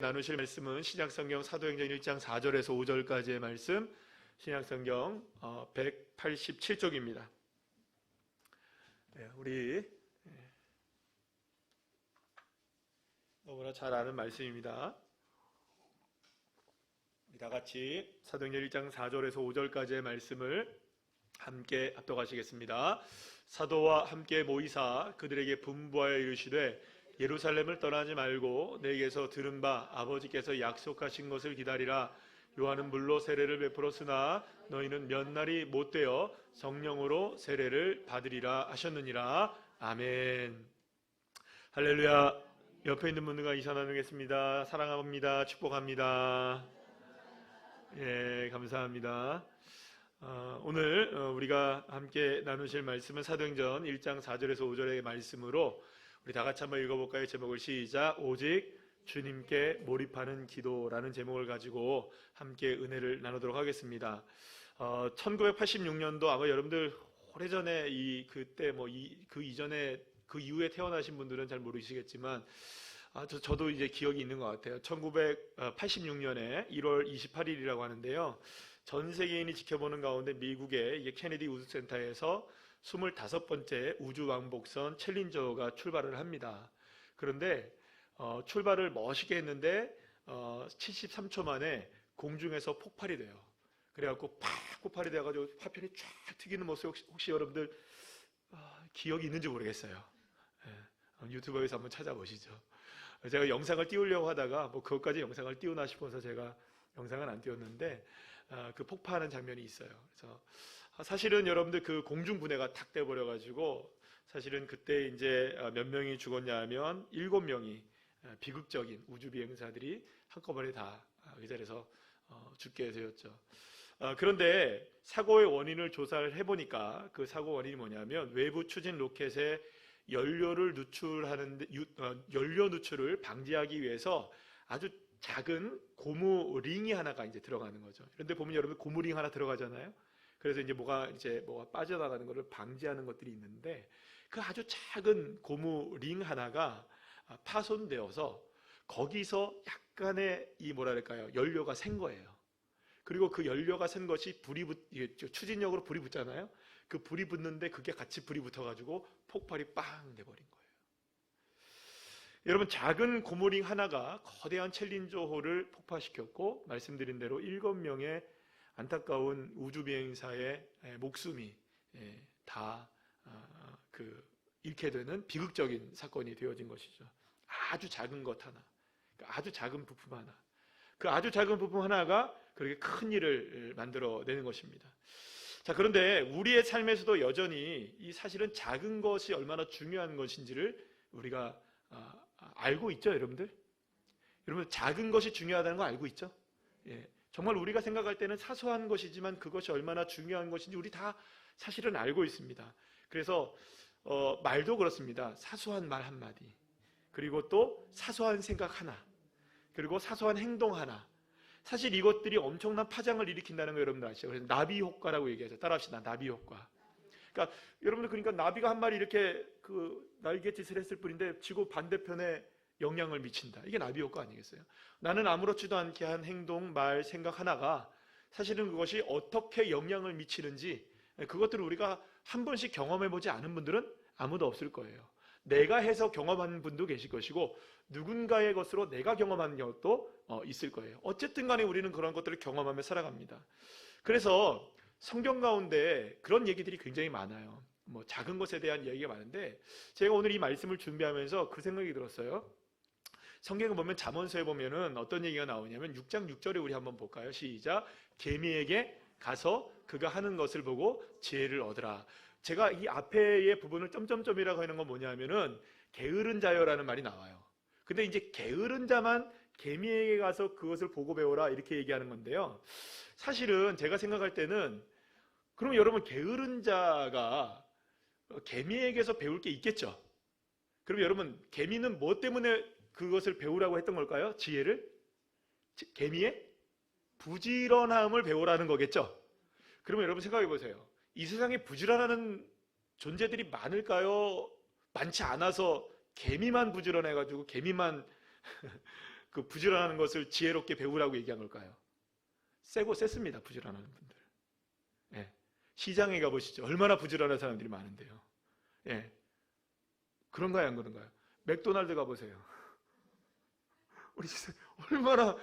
나누실 말씀은 신약성경 사도행전 1장 4절에서 5절까지의 말씀, 신약성경 187쪽입니다. 우리 너무나 잘 아는 말씀입니다. 우리 다 같이 사도행전 1장 4절에서 5절까지의 말씀을 함께 합독하시겠습니다. 사도와 함께 모이사 그들에게 분부하여 이르시되 예루살렘을 떠나지 말고 내게서 들은 바 아버지께서 약속하신 것을 기다리라. 요한은 물로 세례를 베풀었으나 너희는 몇 날이 못되어 성령으로 세례를 받으리라 하셨느니라. 아멘. 할렐루야. 옆에 있는 분들과 인사 나누겠습니다. 사랑합니다. 축복합니다. 예, 감사합니다. 오늘 우리가 함께 나누실 말씀은 사도행전 1장 4절에서 5절의 말씀으로 우리 다 같이 한번 읽어볼까요? 제목을 시작. 오직 주님께 몰입하는 기도라는 제목을 가지고 함께 은혜를 나누도록 하겠습니다. 1986년도 아마 여러분들 오래전에 그때 그 이전에 그 이후에 태어나신 분들은 잘 모르시겠지만 저도 이제 기억이 있는 것 같아요. 1986년에 1월 28일이라고 하는데요. 전 세계인이 지켜보는 가운데 미국의 이게 케네디 우주센터에서 25번째 우주왕복선 챌린저가 출발을 합니다. 그런데 출발을 멋있게 했는데 73초 만에 공중에서 폭발이 돼요. 그래갖고 팍 폭발이 돼가지고 화편이 쫙 튀기는 모습 혹시 여러분들 기억이 있는지 모르겠어요. 유튜브에서 한번 찾아보시죠. 제가 영상을 띄우려고 하다가 그것까지 영상을 띄우나 싶어서 제가 영상은 안 띄웠는데 그 폭파하는 장면이 있어요. 그래서 사실은 여러분들 그 공중분해가 탁 돼버려가지고 사실은 그때 이제 몇 명이 죽었냐 하면 7명이 비극적인 우주비행사들이 한꺼번에 다 그 자리에서 죽게 되었죠. 그런데 사고의 원인을 조사를 해보니까 그 사고 원인이 뭐냐면 외부 추진 로켓에 연료 누출을 방지하기 위해서 아주 작은 고무 링이 하나가 이제 들어가는 거죠. 그런데 보면 여러분 고무 링 하나 들어가잖아요. 그래서 이제 뭐가 빠져나가는 것을 방지하는 것들이 있는데 그 아주 작은 고무 링 하나가 파손되어서 거기서 약간의 연료가 샌 거예요. 그리고 그 연료가 샌 것이 추진력으로 불이 붙잖아요. 그 불이 붙는데 그게 같이 불이 붙어가지고 폭발이 빵 돼버린 거예요. 여러분 작은 고무링 하나가 거대한 챌린저호를 폭파시켰고 말씀드린 대로 7명의 안타까운 우주비행사의 목숨이 다 잃게 되는 비극적인 사건이 되어진 것이죠. 아주 작은 것 하나, 아주 작은 부품 하나, 그 아주 작은 부품 하나가 그렇게 큰 일을 만들어내는 것입니다. 자, 그런데 우리의 삶에서도 여전히 이 사실은 작은 것이 얼마나 중요한 것인지를 우리가 알고 있죠, 여러분들? 여러분 작은 것이 중요하다는 거 알고 있죠? 예, 정말 우리가 생각할 때는 사소한 것이지만 그것이 얼마나 중요한 것인지 우리 다 사실은 알고 있습니다. 그래서 말도 그렇습니다. 사소한 말 한마디, 그리고 또 사소한 생각 하나, 그리고 사소한 행동 하나, 사실 이것들이 엄청난 파장을 일으킨다는 거 여러분들 아시죠? 그래서 나비 효과라고 얘기하죠. 따라합시다. 나비 효과. 그러니까 여러분들 그러니까 나비가 한 마리 이렇게 날갯짓을 했을 뿐인데 지구 반대편에 영향을 미친다. 이게 나비 효과 아니겠어요? 나는 아무렇지도 않게 한 행동, 말, 생각 하나가 사실은 그것이 어떻게 영향을 미치는지 그것들을 우리가 한 번씩 경험해보지 않은 분들은 아무도 없을 거예요. 내가 해서 경험하는 분도 계실 것이고 누군가의 것으로 내가 경험하는 것도 있을 거예요. 어쨌든 간에 우리는 그런 것들을 경험하며 살아갑니다. 그래서 성경 가운데 그런 얘기들이 굉장히 많아요. 작은 것에 대한 얘기가 많은데 제가 오늘 이 말씀을 준비하면서 그 생각이 들었어요. 성경을 보면 잠언서에 보면은 어떤 얘기가 나오냐면 6장 6절에 우리 한번 볼까요? 시작. 개미에게 가서 그가 하는 것을 보고 지혜를 얻으라. 제가 이 앞에의 부분을 점점점이라고 하는 건 뭐냐면은 게으른 자여라는 말이 나와요. 근데 이제 게으른 자만 개미에게 가서 그것을 보고 배워라 이렇게 얘기하는 건데요. 사실은 제가 생각할 때는 그럼 여러분 게으른 자가 개미에게서 배울 게 있겠죠. 그럼 여러분 개미는 뭐 때문에 그것을 배우라고 했던 걸까요? 지혜를? 개미의 부지런함을 배우라는 거겠죠. 그러면 여러분 생각해 보세요. 이 세상에 부지런한 존재들이 많을까요? 많지 않아서 개미만 부지런해가지고 개미만 그 부지런하는 것을 지혜롭게 배우라고 얘기한 걸까요? 세고 셌습니다. 부지런하는 분들. 예. 시장에 가보시죠. 얼마나 부지런한 사람들이 많은데요. 예. 그런가요, 안 그런가요? 맥도날드 가보세요. 우리 얼마나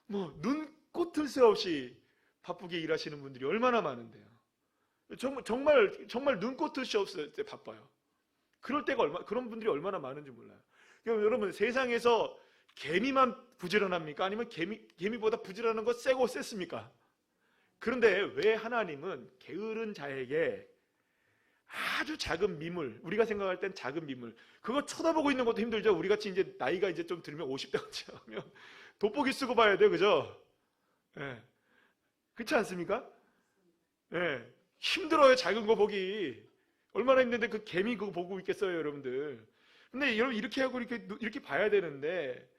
눈꽃을 새 없이 바쁘게 일하시는 분들이 얼마나 많은데요. 정말 눈꽃을 새 없을 때 바빠요. 그럴 때가 그런 분들이 얼마나 많은지 몰라요. 그럼 여러분, 세상에서 개미만 부지런합니까? 아니면 개미보다 부지런한 거 세고 셌습니까? 그런데 왜 하나님은 게으른 자에게 아주 작은 미물, 우리가 생각할 땐 작은 미물, 그거 쳐다보고 있는 것도 힘들죠. 우리 같이 이제 나이가 이제 좀 들면 50대가 하면 돋보기 쓰고 봐야 돼요. 그죠? 예. 그렇지 않습니까? 예. 힘들어요. 작은 거 보기. 얼마나 힘든데 그 개미 그거 보고 있겠어요, 여러분들. 근데 여러분, 이렇게 하고 이렇게 봐야 되는데,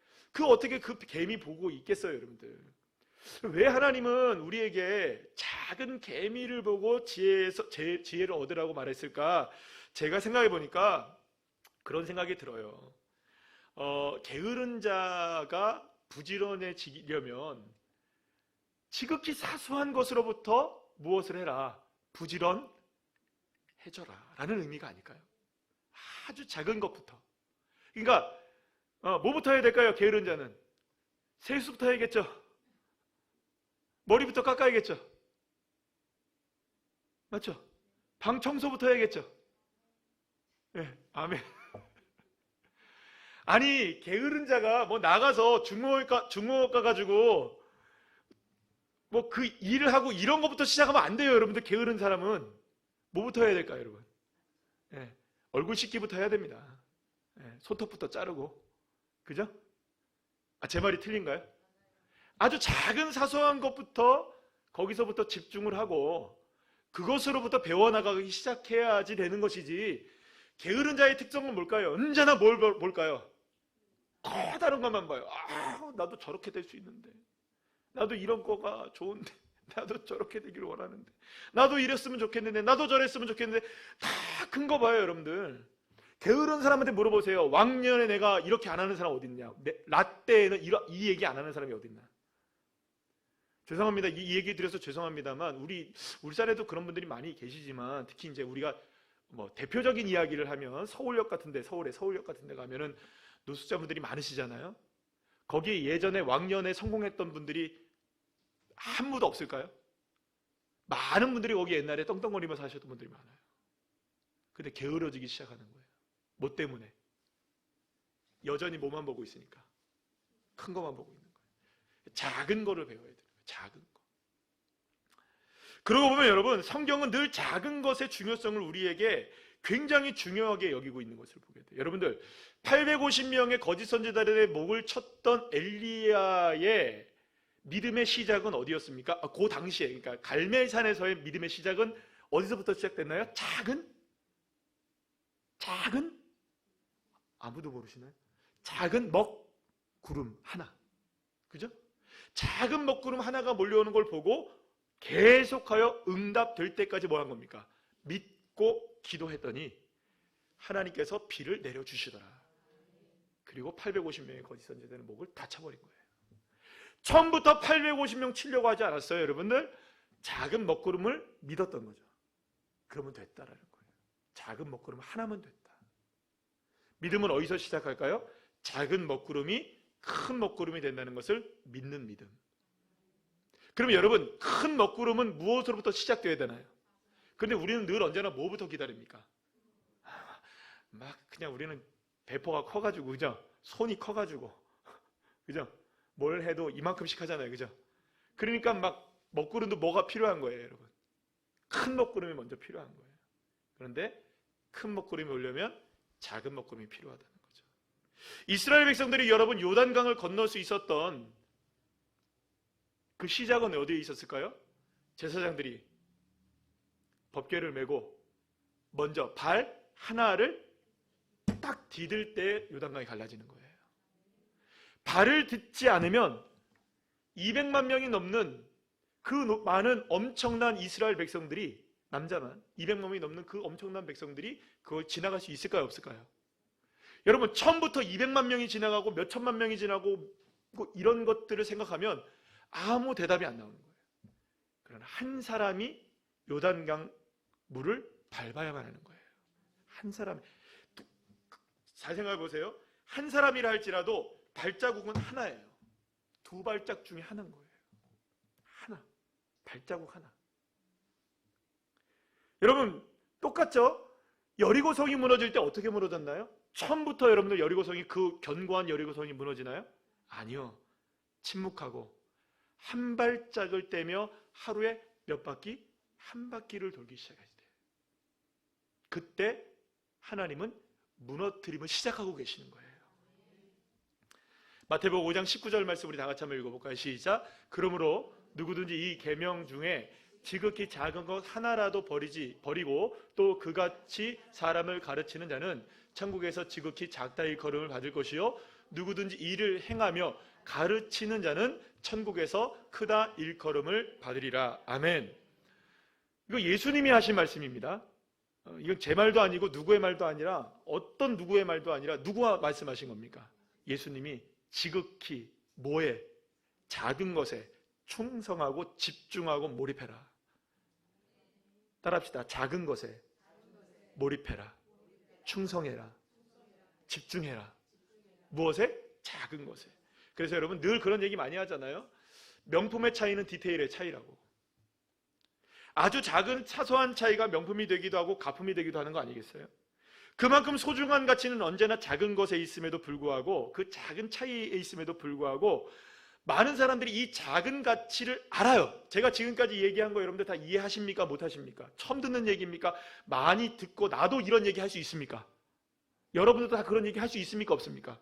어떻게 그 개미 보고 있겠어요, 여러분들. 왜 하나님은 우리에게 작은 개미를 보고 지혜를 얻으라고 말했을까? 제가 생각해 보니까 그런 생각이 들어요. 게으른 자가 부지런해지려면 지극히 사소한 것으로부터 무엇을 해라? 부지런해져라 라는 의미가 아닐까요? 아주 작은 것부터. 그러니까 뭐부터 해야 될까요? 게으른 자는 세수부터 해야겠죠. 머리부터 깎아야겠죠. 맞죠? 방 청소부터 해야겠죠. 네, 아멘. 아니, 게으른 자가 나가서 중공업 가가지고 그 일을 하고 이런 것부터 시작하면 안 돼요, 여러분들. 게으른 사람은 뭐부터 해야 될까요, 여러분? 네, 얼굴 씻기부터 해야 됩니다. 네, 손톱부터 자르고, 그죠? 제 말이 틀린가요? 아주 작은 사소한 것부터 거기서부터 집중을 하고 그것으로부터 배워나가기 시작해야지 되는 것이지, 게으른 자의 특성은 뭘까요? 언제나 뭘까요? 커다란 것만 봐요. 나도 저렇게 될 수 있는데, 나도 이런 거가 좋은데, 나도 저렇게 되기를 원하는데, 나도 이랬으면 좋겠는데, 나도 저랬으면 좋겠는데, 다 큰 거 봐요, 여러분들. 게으른 사람한테 물어보세요. 왕년에 내가 이렇게 안 하는 사람 어디 있냐? 라떼에는 이 얘기 안 하는 사람이 어디 있나? 죄송합니다. 이 얘기 드려서 죄송합니다만, 우리 사례도 그런 분들이 많이 계시지만, 특히 이제 우리가 대표적인 이야기를 하면 서울역 같은 데 가면은 노숙자분들이 많으시잖아요. 거기에 예전에 왕년에 성공했던 분들이 한 분도 없을까요? 많은 분들이 거기 옛날에 떵떵거리면서 사셨던 분들이 많아요. 근데 게으러지기 시작하는 거예요. 뭐 때문에? 여전히 뭐만 보고 있으니까. 큰 것만 보고 있는 거예요. 작은 거를 배워야 돼요. 작은 거. 그러고 보면 여러분, 성경은 늘 작은 것의 중요성을 우리에게 굉장히 중요하게 여기고 있는 것을 보게 돼요. 여러분들, 850명의 거짓 선지자들의 목을 쳤던 엘리야의 믿음의 시작은 어디였습니까? 그 당시에, 그러니까 갈멜산에서의 믿음의 시작은 어디서부터 시작됐나요? 작은? 아무도 모르시나요? 작은 먹구름 하나. 그죠? 작은 먹구름 하나가 몰려오는 걸 보고 계속하여 응답될 때까지 뭐 한 겁니까? 믿고 기도했더니 하나님께서 비를 내려주시더라. 그리고 850명의 거짓 선지자들의 목을 다 쳐버린 거예요. 처음부터 850명 치려고 하지 않았어요, 여러분들. 작은 먹구름을 믿었던 거죠. 그러면 됐다라는 거예요. 작은 먹구름 하나면 됐다. 믿음은 어디서 시작할까요? 작은 먹구름이 큰 먹구름이 된다는 것을 믿는 믿음. 그러면 여러분, 큰 먹구름은 무엇으로부터 시작되어야 되나요? 그런데 우리는 늘 언제나 뭐부터 기다립니까? 그냥 우리는 배포가 커가지고, 그죠? 손이 커가지고, 그죠? 뭘 해도 이만큼씩 하잖아요, 그죠? 그러니까 먹구름도 뭐가 필요한 거예요, 여러분. 큰 먹구름이 먼저 필요한 거예요. 그런데 큰 먹구름이 오려면 작은 먹구름이 필요하다는 거죠. 이스라엘 백성들이 여러분 요단강을 건널 수 있었던 그 시작은 어디에 있었을까요? 제사장들이 법궤를 메고 먼저 발 하나를 딱 디딜 때 요단강이 갈라지는 거예요. 발을 딛지 않으면 200만 명이 넘는 그 많은 엄청난 이스라엘 백성들이, 남자만 200만 명이 넘는 그 엄청난 백성들이 그걸 지나갈 수 있을까요, 없을까요? 여러분, 처음부터 200만 명이 지나가고 몇 천만 명이 지나고 이런 것들을 생각하면 아무 대답이 안 나오는 거예요. 그러나 한 사람이 요단강 물을 밟아야만 하는 거예요. 한 사람. 잘 생각해 보세요. 한 사람이라 할지라도 발자국은 하나예요. 두 발짝 중에 하나인 거예요. 하나. 발자국 하나. 여러분 똑같죠? 여리고성이 무너질 때 어떻게 무너졌나요? 처음부터 여러분들 여리고성이, 그 견고한 여리고성이 무너지나요? 아니요. 침묵하고 한 발짝을 떼며 하루에 몇 바퀴? 한 바퀴를 돌기 시작할 때, 그때 하나님은 무너뜨림을 시작하고 계시는 거예요. 마태복음 5장 19절 말씀 우리 다 같이 한번 읽어볼까요? 시작. 그러므로 누구든지 이 계명 중에 지극히 작은 것 하나라도 버리고 또 그같이 사람을 가르치는 자는 천국에서 지극히 작다 일컬음을 받을 것이요 누구든지 이를 행하며 가르치는 자는 천국에서 크다 일컬음을 받으리라. 아멘. 이거 예수님이 하신 말씀입니다. 이건 제 말도 아니고 누구의 말도 아니라, 어떤 누구의 말도 아니라 누구와 말씀하신 겁니까? 예수님이 지극히 뭐에? 작은 것에 충성하고 집중하고 몰입해라. 따라합시다. 작은 것에 몰입해라. 충성해라. 집중해라. 무엇에? 작은 것에. 그래서 여러분 늘 그런 얘기 많이 하잖아요. 명품의 차이는 디테일의 차이라고. 아주 작은 사소한 차이가 명품이 되기도 하고 가품이 되기도 하는 거 아니겠어요? 그만큼 소중한 가치는 언제나 작은 것에 있음에도 불구하고, 그 작은 차이에 있음에도 불구하고 많은 사람들이 이 작은 가치를 알아요. 제가 지금까지 얘기한 거 여러분들 다 이해하십니까? 못하십니까? 처음 듣는 얘기입니까? 많이 듣고 나도 이런 얘기 할 수 있습니까? 여러분들도 다 그런 얘기 할 수 있습니까? 없습니까?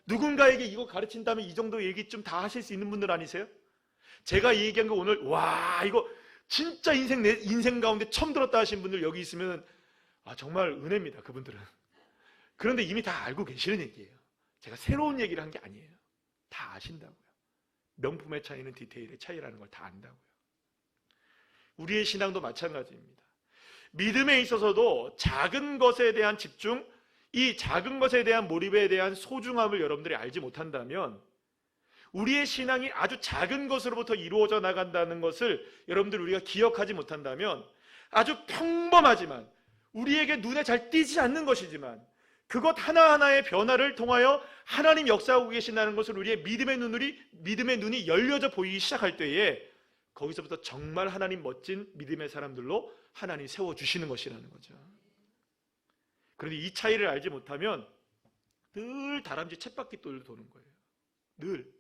누군가에게 이거 가르친다면 이 정도 얘기 좀 다 하실 수 있는 분들 아니세요? 제가 얘기한 거 오늘 와 이거 진짜 내 인생 가운데 처음 들었다 하신 분들 여기 있으면 정말 은혜입니다. 그분들은. 그런데 이미 다 알고 계시는 얘기예요. 제가 새로운 얘기를 한 게 아니에요. 다 아신다고요. 명품의 차이는 디테일의 차이라는 걸 다 안다고요. 우리의 신앙도 마찬가지입니다. 믿음에 있어서도 작은 것에 대한 집중, 이 작은 것에 대한 몰입에 대한 소중함을 여러분들이 알지 못한다면, 우리의 신앙이 아주 작은 것으로부터 이루어져 나간다는 것을 여러분들 우리가 기억하지 못한다면, 아주 평범하지만 우리에게 눈에 잘 띄지 않는 것이지만 그것 하나하나의 변화를 통하여 하나님 역사하고 계신다는 것을 우리의 믿음의 눈이 열려져 보이기 시작할 때에, 거기서부터 정말 하나님 멋진 믿음의 사람들로 하나님 세워주시는 것이라는 거죠. 그런데 이 차이를 알지 못하면 늘 다람쥐 쳇바퀴 도는 거예요. 늘.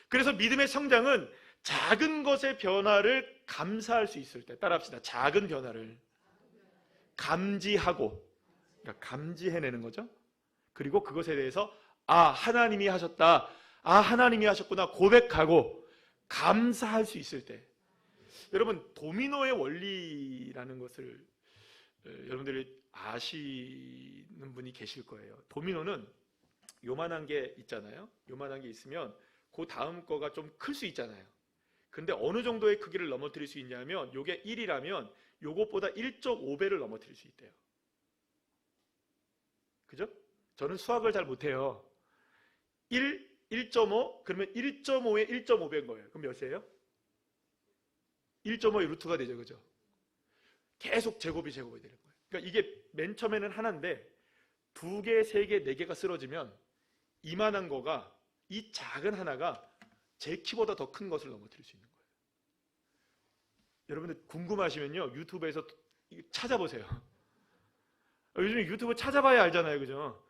그래서 믿음의 성장은 작은 것의 변화를 감사할 수 있을 때, 따라합시다. 작은 변화를 감지하고, 그러니까 감지해내는 거죠. 그리고 그것에 대해서 하나님이 하셨다, 하나님이 하셨구나 고백하고 감사할 수 있을 때, 여러분 도미노의 원리라는 것을 여러분들이 아시는 분이 계실 거예요. 도미노는 요만한 게 있잖아요. 요만한 게 있으면 그 다음 거가 좀 클 수 있잖아요. 근데 어느 정도의 크기를 넘어뜨릴 수 있냐면, 요게 1이라면 요것보다 1.5배를 넘어뜨릴 수 있대요. 그죠? 저는 수학을 잘 못해요. 1.5 그러면 1.5에 1.5배인 거예요. 그럼 몇이에요? 1.5의 루트가 되죠. 그죠? 계속 제곱이 되는 거예요. 그러니까 이게 맨 처음에는 하나인데 2개, 3개, 4개가 쓰러지면 이만한 거가, 이 작은 하나가 제 키보다 더 큰 것을 넘어뜨릴 수 있는 거예요. 여러분들 궁금하시면요, 유튜브에서 찾아보세요. 요즘 유튜브 찾아봐야 알잖아요. 그죠?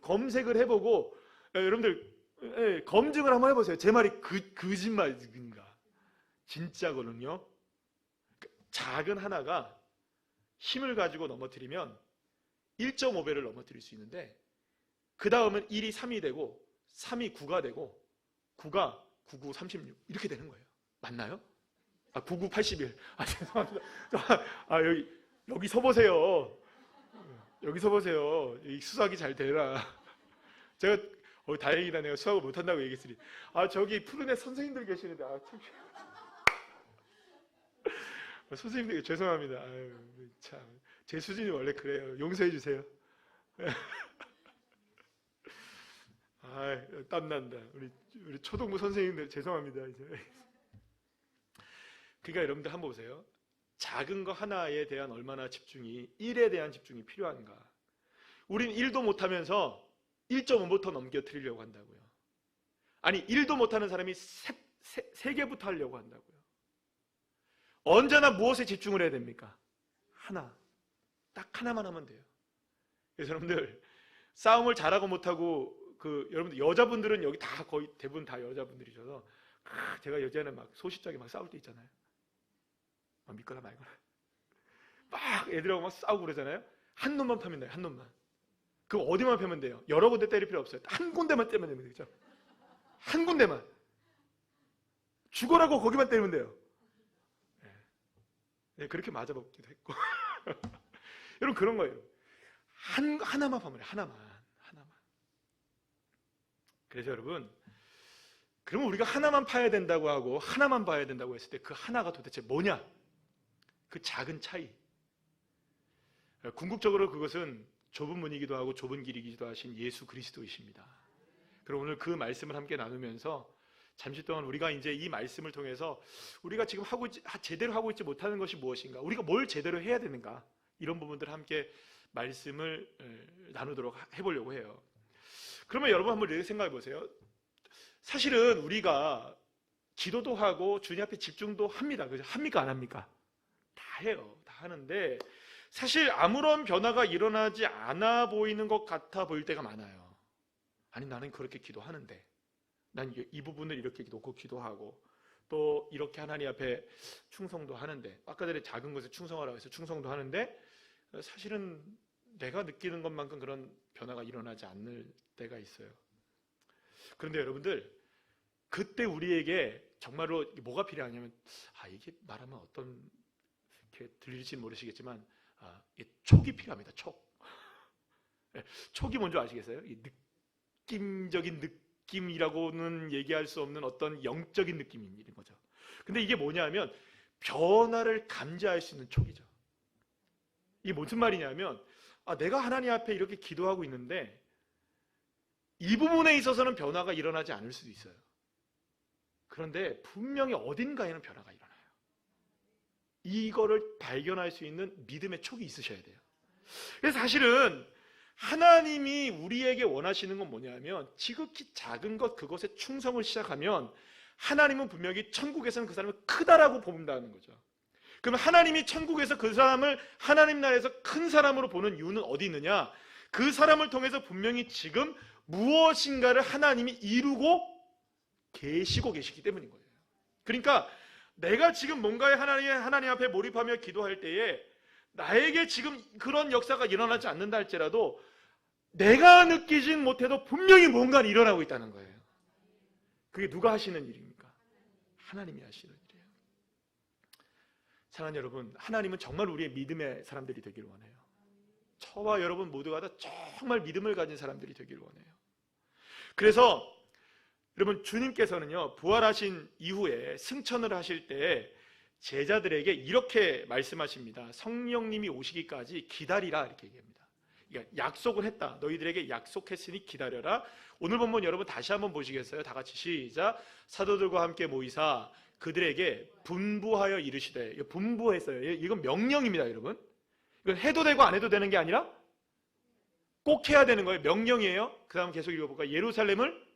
검색을 해보고, 여러분들 검증을 한번 해보세요. 제 말이 거짓말인가 진짜거든요. 작은 하나가 힘을 가지고 넘어뜨리면 1.5배를 넘어뜨릴 수 있는데, 그 다음은 1이 3이 되고 3이 9가 되고 9가 9, 9, 36 이렇게 되는 거예요. 맞나요? 9, 9, 81. 죄송합니다. 여기 서보세요. 여기 서보세요. 수학이 잘 되라. 제가 다행이다, 내가 수학을 못한다고 얘기했으니. 저기 푸른애 선생님들 계시는데 참. 선생님들 죄송합니다. 참, 제 수준이 원래 그래요. 용서해 주세요. 땀난다. 우리 초등부 선생님들 죄송합니다. 이제. 그러니까 여러분들 한번 보세요. 작은 거 하나에 대한 얼마나 집중이, 일에 대한 집중이 필요한가. 우린 일도 못하면서 1.5m 더 넘겨뜨리려고 한다고요. 아니, 일도 못하는 사람이 세 개부터 하려고 한다고요. 언제나 무엇에 집중을 해야 됩니까? 하나. 딱 하나만 하면 돼요. 그래서 여러분들 싸움을 잘하고 못하고 여러분들 여자분들은 여기 다 거의 대부분 다 여자분들이셔서 제가 여자는 막 소싯적에 막 싸울 때 있잖아요. 막 믿거나 말거나 막 애들하고 막 싸우고 그러잖아요. 한 놈만 파면 돼요. 한 놈만. 그럼 어디만 펴면 돼요? 여러 군데 때릴 필요 없어요. 한 군데만 때리면 됩니다. 그렇죠? 한 군데만. 죽어라고 거기만 때리면 돼요. 네, 그렇게 맞아먹기도 했고. 여러분 그런 거예요. 하나만 파면 돼요. 하나만. 그래서 여러분, 그러면 우리가 하나만 파야 된다고 하고 하나만 봐야 된다고 했을 때 그 하나가 도대체 뭐냐? 그 작은 차이. 궁극적으로 그것은 좁은 문이기도 하고 좁은 길이기도 하신 예수 그리스도이십니다. 그럼 오늘 그 말씀을 함께 나누면서 잠시 동안 우리가 이제 이 말씀을 통해서 우리가 지금 제대로 하고 있지 못하는 것이 무엇인가, 우리가 뭘 제대로 해야 되는가, 이런 부분들을 함께 말씀을 나누도록 해보려고 해요. 그러면 여러분 한번 이렇게 생각해 보세요. 사실은 우리가 기도도 하고 주님 앞에 집중도 합니다. 그죠? 합니까? 안 합니까? 다 해요. 다 하는데 사실 아무런 변화가 일어나지 않아 보이는 것 같아 보일 때가 많아요. 아니, 나는 그렇게 기도하는데, 난 이 부분을 이렇게 놓고 기도하고 또 이렇게 하나님 앞에 충성도 하는데, 아까 전에 작은 것에 충성하라고 해서 충성도 하는데 사실은 내가 느끼는 것만큼 그런 변화가 일어나지 않을 때가 있어요. 그런데 여러분들, 그때 우리에게 정말로 뭐가 필요하냐면, 이게 말하면 어떤 이렇게 들릴지 모르시겠지만 촉이 필요합니다. 촉이 뭔지 아시겠어요? 이 느낌적인 느낌이라고는 얘기할 수 없는 어떤 영적인 느낌인 거죠. 근데 이게 뭐냐면 변화를 감지할 수 있는 촉이죠. 이게 무슨 말이냐면, 내가 하나님 앞에 이렇게 기도하고 있는데 이 부분에 있어서는 변화가 일어나지 않을 수도 있어요. 그런데 분명히 어딘가에는 변화가 일어나요. 이거를 발견할 수 있는 믿음의 촉이 있으셔야 돼요. 그래서 사실은 하나님이 우리에게 원하시는 건 뭐냐면, 지극히 작은 것, 그것에 충성을 시작하면 하나님은 분명히 천국에서는 그 사람을 크다라고 본다는 거죠. 그러면 하나님이 천국에서 그 사람을 하나님 나라에서 큰 사람으로 보는 이유는 어디 있느냐? 그 사람을 통해서 분명히 지금 무엇인가를 하나님이 이루고 계시고 계시기 때문인 거예요. 그러니까 내가 지금 뭔가에 하나님 앞에 몰입하며 기도할 때에 나에게 지금 그런 역사가 일어나지 않는다 할지라도 내가 느끼진 못해도 분명히 뭔가 일어나고 있다는 거예요. 그게 누가 하시는 일입니까? 하나님이 하시는 일이에요. 사랑하는 여러분, 하나님은 정말 우리의 믿음의 사람들이 되기를 원해요. 저와 여러분 모두가 다 정말 믿음을 가진 사람들이 되기를 원해요. 그래서 여러분, 주님께서는요, 부활하신 이후에 승천을 하실 때 제자들에게 이렇게 말씀하십니다. 성령님이 오시기까지 기다리라, 이렇게 얘기합니다. 그러니까 약속을 했다. 너희들에게 약속했으니 기다려라. 오늘 본문 여러분 다시 한번 보시겠어요? 다 같이 시작. 사도들과 함께 모이사 그들에게 분부하여 이르시되. 분부했어요. 이건 명령입니다, 여러분. 이건 해도 되고 안 해도 되는 게 아니라 꼭 해야 되는 거예요. 명령이에요. 그 다음 계속 읽어볼까요? 예루살렘을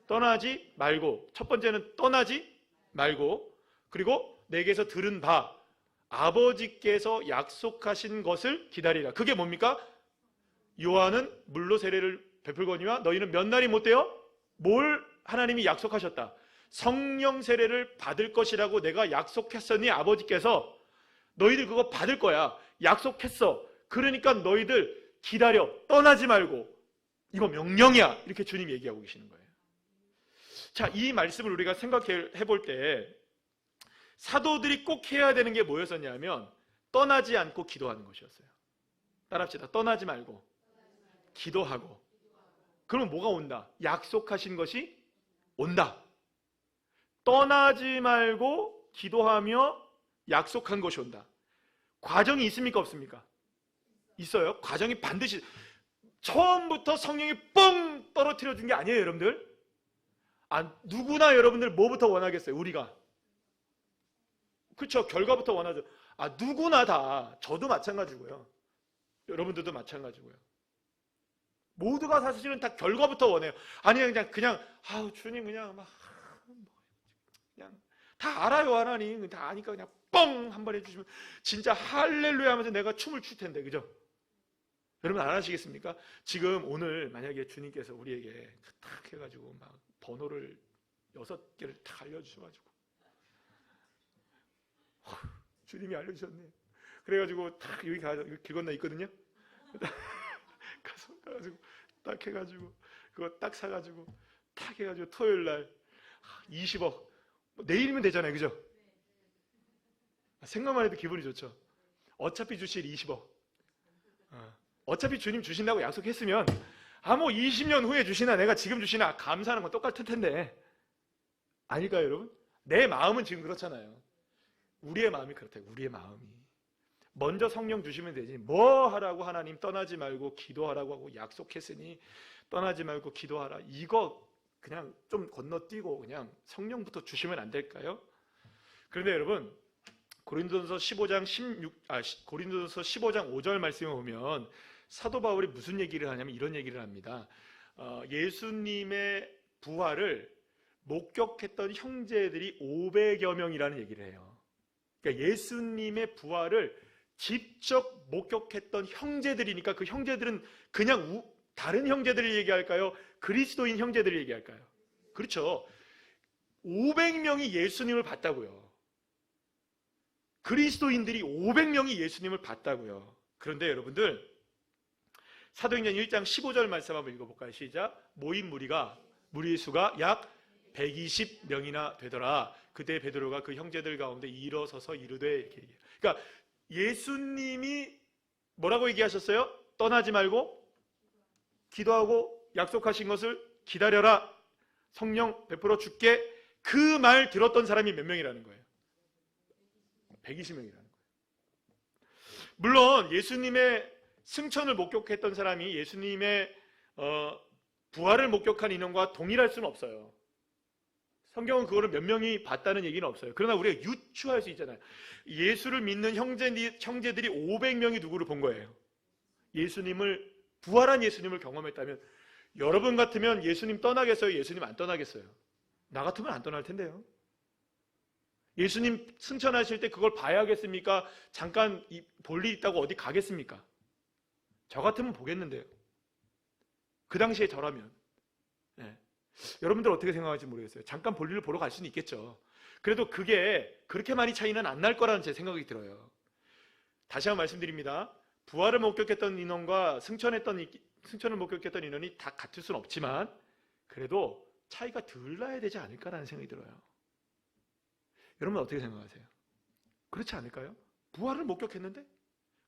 떠나지 말고, 첫 번째는 떠나지 말고, 그리고 내게서 들은 바 아버지께서 약속하신 것을 기다리라. 그게 뭡니까? 요한은 물로 세례를 베풀거니와 너희는 몇 날이 못 돼요? 뭘 하나님이 약속하셨다? 성령 세례를 받을 것이라고 내가 약속했으니 아버지께서 너희들 그거 받을 거야. 약속했어. 그러니까 너희들 기다려. 떠나지 말고. 이거 명령이야. 이렇게 주님 얘기하고 계시는 거예요. 자, 이 말씀을 우리가 생각해 볼 때 사도들이 꼭 해야 되는 게 뭐였었냐면 떠나지 않고 기도하는 것이었어요. 따라합시다. 떠나지 말고 기도하고. 그러면 뭐가 온다? 약속하신 것이 온다. 떠나지 말고 기도하며 약속한 것이 온다. 과정이 있습니까? 없습니까? 있어요. 과정이 반드시 처음부터 성령이 뻥 떨어뜨려 준 게 아니에요, 여러분들. 누구나 여러분들 뭐부터 원하겠어요? 우리가. 그렇죠. 결과부터 원하죠. 누구나 다. 저도 마찬가지고요. 여러분들도 마찬가지고요. 모두가 사실은 다 결과부터 원해요. 아니 그냥 주님 그냥 다 알아요. 하나님 다 아니까 그냥 뻥 한 번 해주시면 진짜 할렐루야 하면서 내가 춤을 출 텐데, 그죠? 여러분 안 하시겠습니까? 지금 오늘 만약에 주님께서 우리에게 탁 해가지고 막 번호를 6개를 탁 알려주셔가지고 주님이 알려주셨네. 그래가지고 탁 여기 길 건너 있거든요. 가가지고 딱 해가지고 그거 딱 사가지고 탁 해가지고 토요일 날 20억 내일이면 되잖아요, 그죠? 생각만 해도 기분이 좋죠. 어차피 주실 20억. 어차피 주님 주신다고 약속했으면 뭐 20년 후에 주시나 내가 지금 주시나 감사하는 건 똑같을 텐데 아닐까요, 여러분? 내 마음은 지금 그렇잖아요. 우리의 마음이 그렇다고. 우리의 마음이 먼저 성령 주시면 되지 뭐 하라고 하나님 떠나지 말고 기도하라고 하고 약속했으니 떠나지 말고 기도하라, 이거 그냥 좀 건너뛰고 그냥 성령부터 주시면 안 될까요? 그런데 여러분 고린도전서 15장 5절 말씀을 보면 사도 바울이 무슨 얘기를 하냐면 이런 얘기를 합니다. 예수님의 부활을 목격했던 형제들이 500여 명이라는 얘기를 해요. 그러니까 예수님의 부활을 직접 목격했던 형제들이니까 그 형제들은 그냥 다른 형제들을 얘기할까요? 그리스도인 형제들을 얘기할까요? 그렇죠. 500명이 예수님을 봤다고요. 그리스도인들이 500명이 예수님을 봤다고요. 그런데 여러분들 사도행전 1장 15절 말씀 한번 읽어볼까요? 시작. 모인 무리의 수가 약 120명이나 되더라. 그때 베드로가 그 형제들 가운데 일어서서 이르되, 이렇게 얘기해요. 그러니까 예수님이 뭐라고 얘기하셨어요? 떠나지 말고 기도하고 약속하신 것을 기다려라, 성령 베풀어 줄게, 그 말 들었던 사람이 몇 명이라는 거예요? 120명이라는 거예요. 물론 예수님의 승천을 목격했던 사람이 예수님의 부활을 목격한 인원과 동일할 수는 없어요. 성경은 그거를 몇 명이 봤다는 얘기는 없어요. 그러나 우리가 유추할 수 있잖아요. 예수를 믿는 형제들이 500명이 누구를 본 거예요? 부활한 예수님을 경험했다면 여러분 같으면 예수님 떠나겠어요? 예수님 안 떠나겠어요? 나 같으면 안 떠날 텐데요. 예수님 승천하실 때 그걸 봐야겠습니까? 잠깐 볼 일 있다고 어디 가겠습니까? 저 같으면 보겠는데요. 그 당시에 저라면. 네. 여러분들 어떻게 생각할지 모르겠어요. 잠깐 볼 일을 보러 갈 수는 있겠죠. 그래도 그게 그렇게 많이 차이는 안 날 거라는 제 생각이 들어요. 다시 한번 말씀드립니다. 부활을 목격했던 인원과 승천을 목격했던 인원이 다 같을 수는 없지만 그래도 차이가 덜 나야 되지 않을까라는 생각이 들어요. 여러분 어떻게 생각하세요? 그렇지 않을까요? 부활을 목격했는데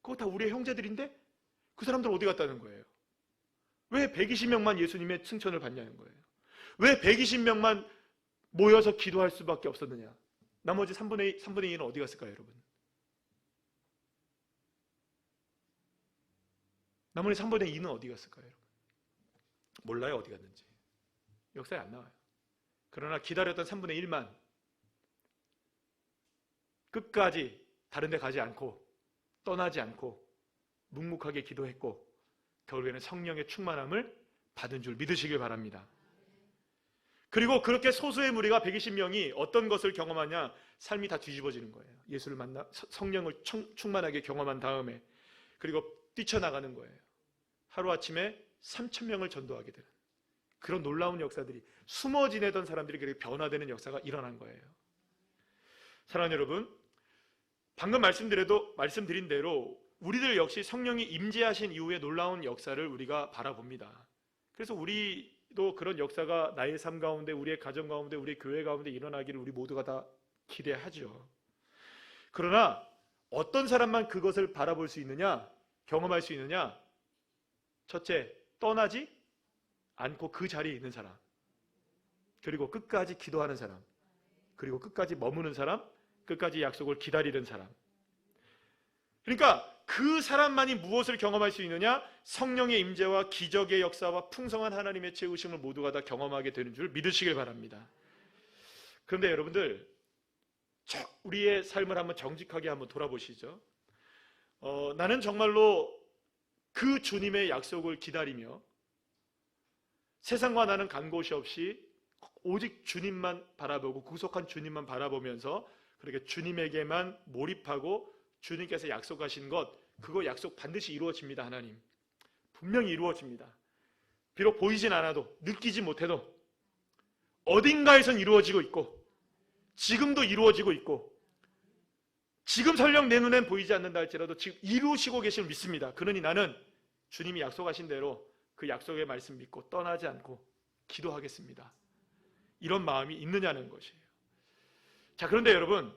그거 다 우리의 형제들인데 그 사람들 어디 갔다는 거예요? 왜 120명만 예수님의 승천을 받냐는 거예요? 왜 120명만 모여서 기도할 수밖에 없었느냐? 나머지 3분의 2는 어디 갔을까요, 여러분? 나머지 3분의 2는 어디 갔을까요, 여러분? 몰라요, 어디 갔는지. 역사에 안 나와요. 그러나 기다렸던 3분의 1만 끝까지 다른 데 가지 않고 떠나지 않고 묵묵하게 기도했고 결국에는 성령의 충만함을 받은 줄 믿으시길 바랍니다. 그리고 그렇게 소수의 무리가 120명이 어떤 것을 경험하냐? 삶이 다 뒤집어지는 거예요. 예수를 만나 성령을 충만하게 경험한 다음에 그리고 뛰쳐나가는 거예요. 하루아침에 3,000명을 전도하게 되는 그런 놀라운 역사들이, 숨어 지내던 사람들이 그렇게 변화되는 역사가 일어난 거예요. 사랑하는 여러분, 방금 말씀드린 대로 우리들 역시 성령이 임재하신 이후에 놀라운 역사를 우리가 바라봅니다. 그래서 우리도 그런 역사가 나의 삶 가운데, 우리의 가정 가운데, 우리의 교회 가운데 일어나기를 우리 모두가 다 기대하죠. 그러나 어떤 사람만 그것을 바라볼 수 있느냐, 경험할 수 있느냐? 첫째, 떠나지 않고 그 자리에 있는 사람, 그리고 끝까지 기도하는 사람, 그리고 끝까지 머무는 사람, 끝까지 약속을 기다리는 사람. 그러니까 그 사람만이 무엇을 경험할 수 있느냐? 성령의 임재와 기적의 역사와 풍성한 하나님의 채우심을 모두가 다 경험하게 되는 줄 믿으시길 바랍니다. 그런데 여러분들, 우리의 삶을 한번 정직하게 한번 돌아보시죠. 나는 정말로 그 주님의 약속을 기다리며 세상과 나는 간 곳이 없이 오직 주님만 바라보고 구속한 주님만 바라보면서 그렇게 주님에게만 몰입하고 주님께서 약속하신 것, 그거 약속 반드시 이루어집니다. 하나님 분명히 이루어집니다. 비록 보이진 않아도, 느끼지 못해도 어딘가에선 이루어지고 있고 지금도 이루어지고 있고, 지금 설령 내 눈엔 보이지 않는다 할지라도 지금 이루시고 계심을 믿습니다. 그러니 나는 주님이 약속하신 대로 그 약속의 말씀 믿고 떠나지 않고 기도하겠습니다. 이런 마음이 있느냐는 것이에요. 자, 그런데 여러분,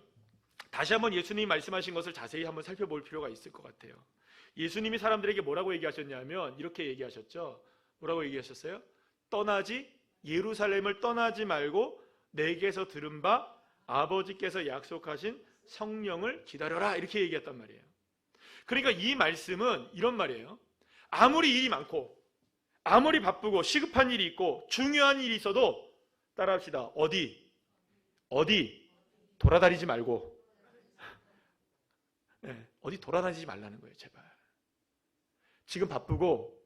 다시 한번 예수님이 말씀하신 것을 자세히 한번 살펴볼 필요가 있을 것 같아요. 예수님이 사람들에게 뭐라고 얘기하셨냐면 이렇게 얘기하셨죠. 뭐라고 얘기하셨어요? 예루살렘을 떠나지 말고 내게서 들은 바 아버지께서 약속하신 성령을 기다려라, 이렇게 얘기했단 말이에요. 그러니까 이 말씀은 이런 말이에요. 아무리 일이 많고 아무리 바쁘고 시급한 일이 있고 중요한 일이 있어도 따라합시다. 어디 돌아다니지 말고, 네, 어디 돌아다니지 말라는 거예요. 제발. 지금 바쁘고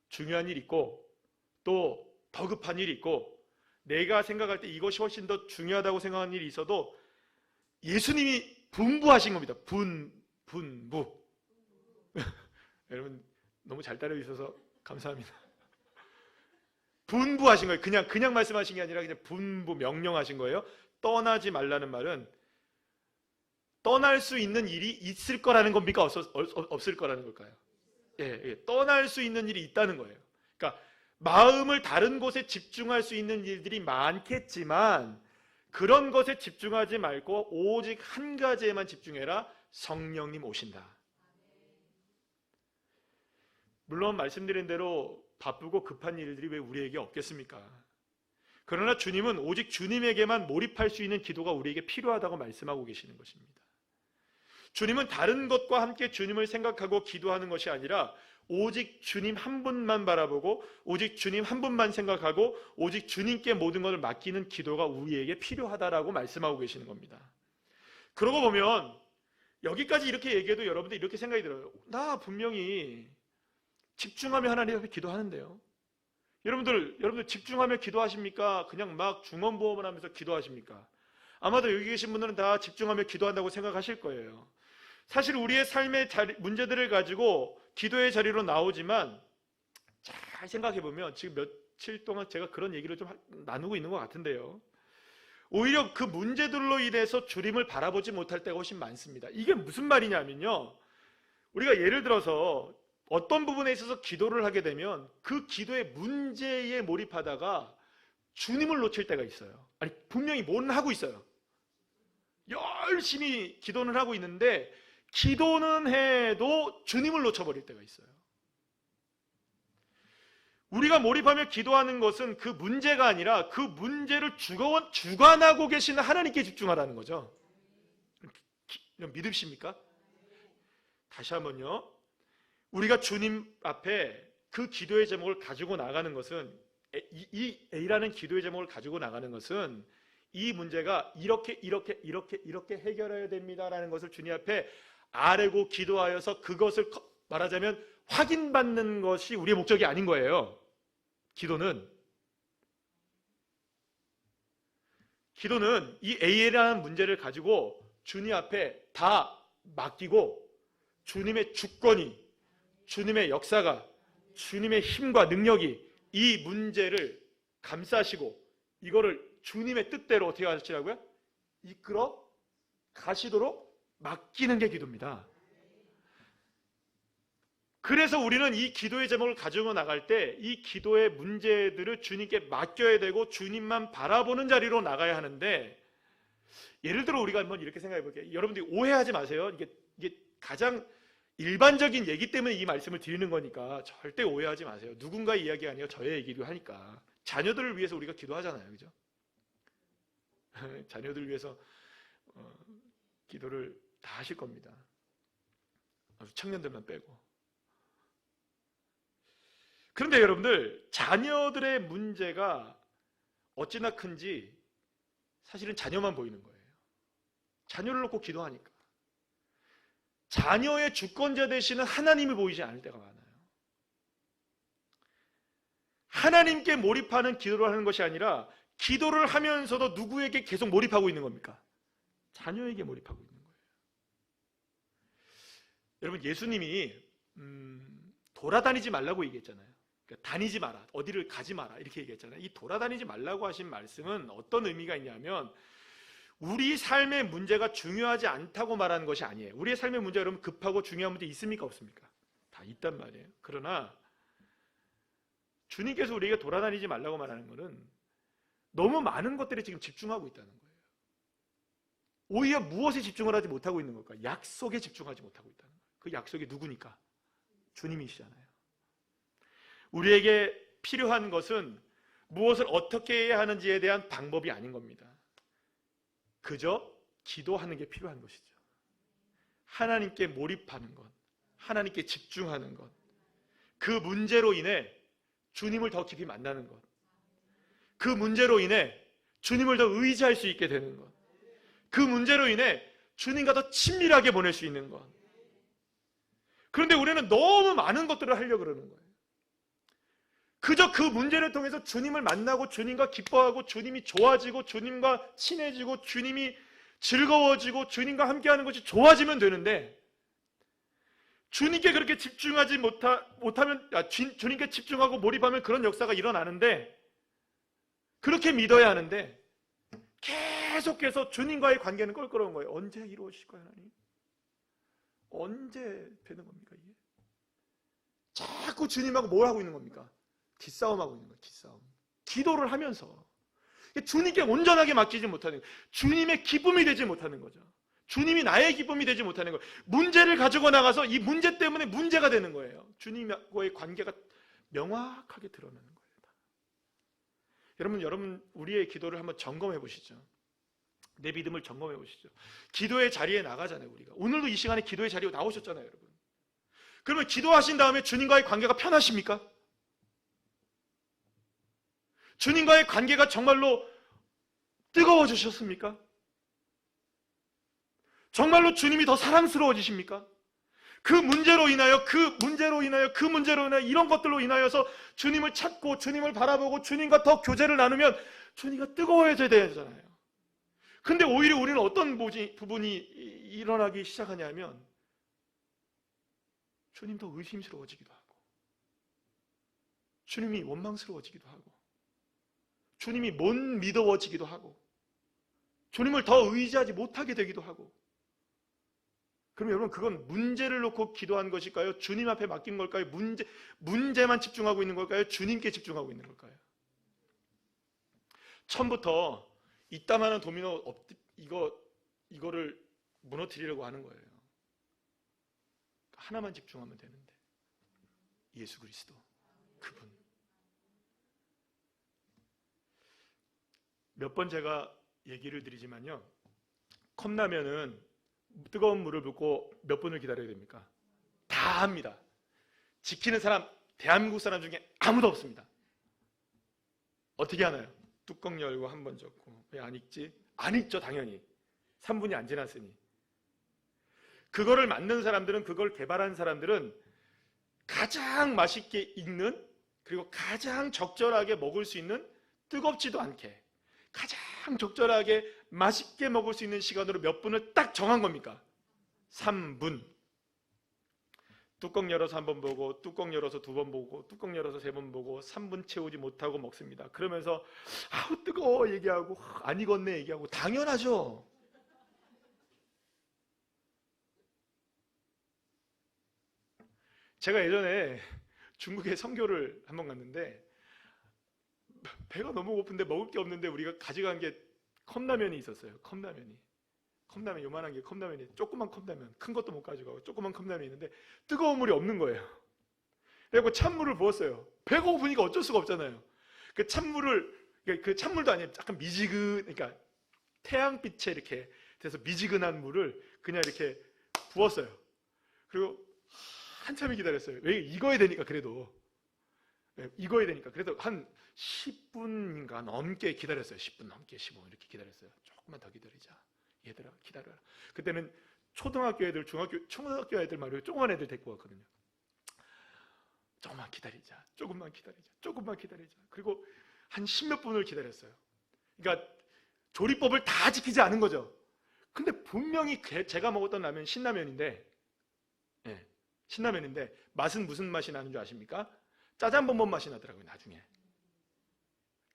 중요한 일 있고 또 더 급한 일이 있고 내가 생각할 때 이것이 훨씬 더 중요하다고 생각하는 일이 있어도 예수님이 분부하신 겁니다. 분부. 여러분 너무 잘 따르고 있어서 감사합니다. 분부하신 거예요. 그냥 말씀하신 게 아니라 그냥 분부, 명령하신 거예요. 떠나지 말라는 말은 떠날 수 있는 일이 있을 거라는 겁니까? 없을 거라는 걸까요? 예, 떠날 수 있는 일이 있다는 거예요. 그러니까 마음을 다른 곳에 집중할 수 있는 일들이 많겠지만 그런 것에 집중하지 말고 오직 한 가지에만 집중해라. 성령님 오신다. 물론 말씀드린 대로 바쁘고 급한 일들이 왜 우리에게 없겠습니까? 그러나 주님은 오직 주님에게만 몰입할 수 있는 기도가 우리에게 필요하다고 말씀하고 계시는 것입니다. 주님은 다른 것과 함께 주님을 생각하고 기도하는 것이 아니라 오직 주님 한 분만 바라보고 오직 주님 한 분만 생각하고 오직 주님께 모든 것을 맡기는 기도가 우리에게 필요하다라고 말씀하고 계시는 겁니다. 그러고 보면 여기까지 이렇게 얘기해도 여러분들 이렇게 생각이 들어요. 나 분명히 집중하며 하나님 앞에 기도하는데요. 여러분들 집중하며 기도하십니까? 그냥 막 중언부언을 하면서 기도하십니까? 아마도 여기 계신 분들은 다 집중하며 기도한다고 생각하실 거예요. 사실 우리의 삶의 문제들을 가지고 기도의 자리로 나오지만 잘 생각해보면 지금 며칠 동안 제가 그런 얘기를 좀 나누고 있는 것 같은데요. 오히려 그 문제들로 인해서 주님을 바라보지 못할 때가 훨씬 많습니다. 이게 무슨 말이냐면요. 우리가 예를 들어서 어떤 부분에 있어서 기도를 하게 되면 그 기도의 문제에 몰입하다가 주님을 놓칠 때가 있어요. 아니 분명히 뭐는 하고 있어요. 열심히 기도는 하고 있는데 기도는 해도 주님을 놓쳐버릴 때가 있어요. 우리가 몰입하며 기도하는 것은 그 문제가 아니라 그 문제를 주관하고 계시는 하나님께 집중하라는 거죠. 믿으십니까? 다시 한번요. 우리가 주님 앞에 그 기도의 제목을 가지고 나가는 것은, 이 A라는 기도의 제목을 가지고 나가는 것은 이 문제가 이렇게 해결해야 됩니다라는 것을 주님 앞에 아뢰고 기도하여서 그것을 말하자면 확인받는 것이 우리의 목적이 아닌 거예요. 기도는 이 A라는 문제를 가지고 주님 앞에 다 맡기고 주님의 주권이, 주님의 역사가, 주님의 힘과 능력이 이 문제를 감싸시고 이거를 주님의 뜻대로 어떻게 하시라고요? 이끌어 가시도록 맡기는 게 기도입니다. 그래서 우리는 이 기도의 제목을 가지고 나갈 때 이 기도의 문제들을 주님께 맡겨야 되고 주님만 바라보는 자리로 나가야 하는데, 예를 들어 우리가 한번 이렇게 생각해 볼게요. 여러분들이 오해하지 마세요. 이게 가장 일반적인 얘기 때문에 이 말씀을 드리는 거니까 절대 오해하지 마세요. 누군가의 이야기가 아니라 저의 얘기도 하니까. 자녀들을 위해서 우리가 기도하잖아요. 그죠? 자녀들을 위해서 기도를 다 하실 겁니다. 청년들만 빼고. 그런데 여러분들, 자녀들의 문제가 어찌나 큰지 사실은 자녀만 보이는 거예요. 자녀를 놓고 기도하니까. 자녀의 주권자 되시는 하나님이 보이지 않을 때가 많아요. 하나님께 몰입하는 기도를 하는 것이 아니라 기도를 하면서도 누구에게 계속 몰입하고 있는 겁니까? 자녀에게 몰입하고 있는 거예요. 여러분, 예수님이 돌아다니지 말라고 얘기했잖아요. 그러니까 다니지 마라, 어디를 가지 마라 이렇게 얘기했잖아요. 이 돌아다니지 말라고 하신 말씀은 어떤 의미가 있냐면 우리 삶의 문제가 중요하지 않다고 말하는 것이 아니에요. 우리의 삶의 문제가 여러분 급하고 중요한 문제 있습니까? 없습니까? 다 있단 말이에요. 그러나 주님께서 우리에게 돌아다니지 말라고 말하는 것은 너무 많은 것들에 지금 집중하고 있다는 거예요. 오히려 무엇에 집중을 하지 못하고 있는 걸까? 약속에 집중하지 못하고 있다는 거예요. 그 약속이 누구니까? 주님이시잖아요. 우리에게 필요한 것은 무엇을 어떻게 해야 하는지에 대한 방법이 아닌 겁니다. 그저 기도하는 게 필요한 것이죠. 하나님께 몰입하는 것, 하나님께 집중하는 것, 그 문제로 인해 주님을 더 깊이 만나는 것, 그 문제로 인해 주님을 더 의지할 수 있게 되는 것, 그 문제로 인해 주님과 더 친밀하게 보낼 수 있는 것. 그런데 우리는 너무 많은 것들을 하려고 그러는 거예요. 그저 그 문제를 통해서 주님을 만나고 주님과 기뻐하고 주님이 좋아지고 주님과 친해지고 주님이 즐거워지고 주님과 함께하는 것이 좋아지면 되는데 주님께 그렇게 집중하지 못하면 주님께 집중하고 몰입하면 그런 역사가 일어나는데 그렇게 믿어야 하는데 계속해서 주님과의 관계는 껄끄러운 거예요. 언제 이루어질 거예요, 하나님? 언제 되는 겁니까, 이게? 자꾸 주님하고 뭘 하고 있는 겁니까? 기싸움하고 있는 거예요. 기싸움. 기도를 하면서 주님께 온전하게 맡기지 못하는 거예요. 주님의 기쁨이 되지 못하는 거죠. 주님이 나의 기쁨이 되지 못하는 거예요. 문제를 가지고 나가서 이 문제 때문에 문제가 되는 거예요. 주님과의 관계가 명확하게 드러나는 거예요. 여러분 우리의 기도를 한번 점검해 보시죠. 내 믿음을 점검해 보시죠. 기도의 자리에 나가잖아요. 우리가 오늘도 이 시간에 기도의 자리에 나오셨잖아요, 여러분. 그러면 기도하신 다음에 주님과의 관계가 편하십니까? 주님과의 관계가 정말로 뜨거워지셨습니까? 정말로 주님이 더 사랑스러워지십니까? 그 문제로 인하여 이런 것들로 인하여서 주님을 찾고 주님을 바라보고 주님과 더 교제를 나누면 주님과 뜨거워져야 되잖아요. 근데 오히려 우리는 어떤 부분이 일어나기 시작하냐면 주님 더 의심스러워지기도 하고 주님이 원망스러워지기도 하고 주님이 못 믿어지기도 하고 주님을 더 의지하지 못하게 되기도 하고. 그럼 여러분, 그건 문제를 놓고 기도한 것일까요? 주님 앞에 맡긴 걸까요? 문제만 집중하고 있는 걸까요? 주님께 집중하고 있는 걸까요? 처음부터 이따만한 도미노 이거를 무너뜨리려고 하는 거예요. 하나만 집중하면 되는데, 예수 그리스도, 그분. 몇 번 제가 얘기를 드리지만요, 컵라면은 뜨거운 물을 붓고 몇 분을 기다려야 됩니까? 다 합니다. 지키는 사람, 대한민국 사람 중에 아무도 없습니다. 어떻게 하나요? 뚜껑 열고 한 번 젓고. 왜 안 익지? 안 익죠, 당연히. 3분이 안 지났으니. 그거를 만든 사람들은, 그걸 개발한 사람들은 가장 맛있게 익는, 그리고 가장 적절하게 먹을 수 있는, 뜨겁지도 않게 가장 적절하게 맛있게 먹을 수 있는 시간으로 몇 분을 딱 정한 겁니까? 3분. 뚜껑 열어서 한 번 보고, 뚜껑 열어서 2번 보고, 뚜껑 열어서 3번 보고 3분 채우지 못하고 먹습니다. 그러면서 아우 뜨거워 얘기하고 안 익었네 얘기하고. 당연하죠. 제가 예전에 중국에 선교를 한번 갔는데 배가 너무 고픈데 먹을 게 없는데 우리가 가져간 게 컵라면이 있었어요. 컵라면 요만한 게 컵라면이, 조그만 컵라면, 큰 것도 못 가져가고 조그만 컵라면이 있는데 뜨거운 물이 없는 거예요. 그리고 찬물을 부었어요. 배가 고프니까 어쩔 수가 없잖아요. 그 찬물도 아니에요. 약간 그러니까 태양빛에 이렇게 돼서 미지근한 물을 그냥 이렇게 부었어요. 그리고 한참을 기다렸어요. 왜? 익어야 되니까. 그래도 익어야 되니까. 그래도 한 10분인가 넘게 기다렸어요. 10분 넘게, 15분 이렇게 기다렸어요. 조금만 더 기다리자. 얘들아 기다려라. 그때는 초등학교 애들, 초등학교 애들 말고 조그만 애들 데리고 왔거든요. 조금만 기다리자. 조금만 기다리자. 조금만 기다리자. 그리고 한 10몇 분을 기다렸어요. 그러니까 조리법을 다 지키지 않은 거죠. 근데 분명히 제가 먹었던 라면 신라면인데, 신라면인데 맛은 무슨 맛이 나는 줄 아십니까? 짜장범벅 맛이 나더라고요. 나중에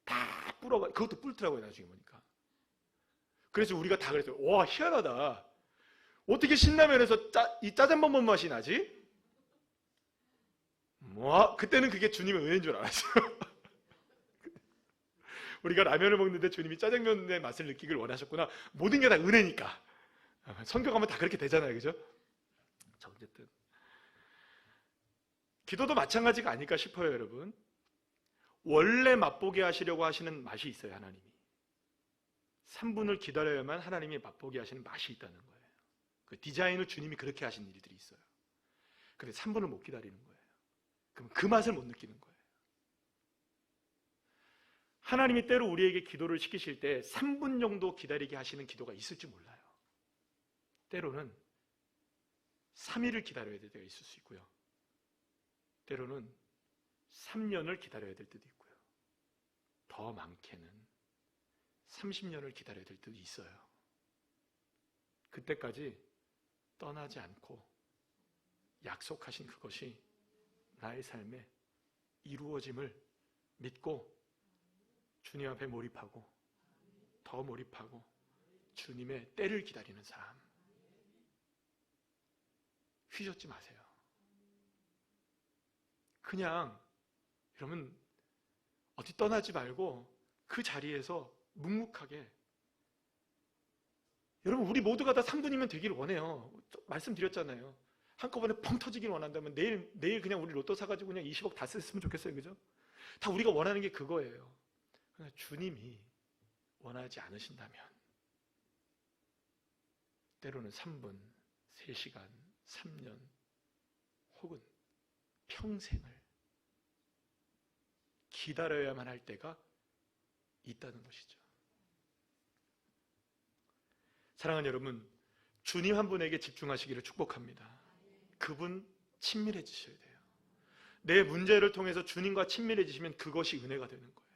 다 불어가, 그것도 불더라고요. 나중에 보니까. 그래서 우리가 다 그랬어요. 와, 희한하다. 어떻게 신라면에서 이 짜장범벅 맛이 나지? 뭐 그때는 그게 주님의 은혜인 줄 알았어요. 우리가 라면을 먹는데 주님이 짜장면의 맛을 느끼길 원하셨구나. 모든 게 다 은혜니까. 성경 가면 다 그렇게 되잖아요. 그죠? 어쨌든 기도도 마찬가지가 아닐까 싶어요. 여러분, 원래 맛보게 하시려고 하시는 맛이 있어요. 하나님이 3분을 기다려야만 하나님이 맛보게 하시는 맛이 있다는 거예요. 그 디자인을 주님이 그렇게 하신 일들이 있어요. 근데 3분을 못 기다리는 거예요. 그럼 그 맛을 못 느끼는 거예요. 하나님이 때로 우리에게 기도를 시키실 때 3분 정도 기다리게 하시는 기도가 있을지 몰라요. 때로는 3일을 기다려야 될 때가 있을 수 있고요. 때로는 3년을 기다려야 될 때도 있고요. 더 많게는 30년을 기다려야 될 때도 있어요. 그때까지 떠나지 않고 약속하신 그것이 나의 삶에 이루어짐을 믿고 주님 앞에 몰입하고 더 몰입하고 주님의 때를 기다리는 삶. 휘젓지 마세요. 그냥 여러분 어디 떠나지 말고 그 자리에서 묵묵하게, 여러분 우리 모두가 다 3분이면 되기를 원해요. 말씀드렸잖아요. 한꺼번에 펑 터지길 원한다면 내일 그냥 우리 로또 사가지고 그냥 20억 다 썼으면 좋겠어요. 그죠? 다 우리가 원하는 게 그거예요. 그러나 주님이 원하지 않으신다면 때로는 3분, 3시간, 3년 혹은 평생을 기다려야만 할 때가 있다는 것이죠. 사랑하는 여러분, 주님 한 분에게 집중하시기를 축복합니다. 그분 친밀해지셔야 돼요. 내 문제를 통해서 주님과 친밀해지시면 그것이 은혜가 되는 거예요.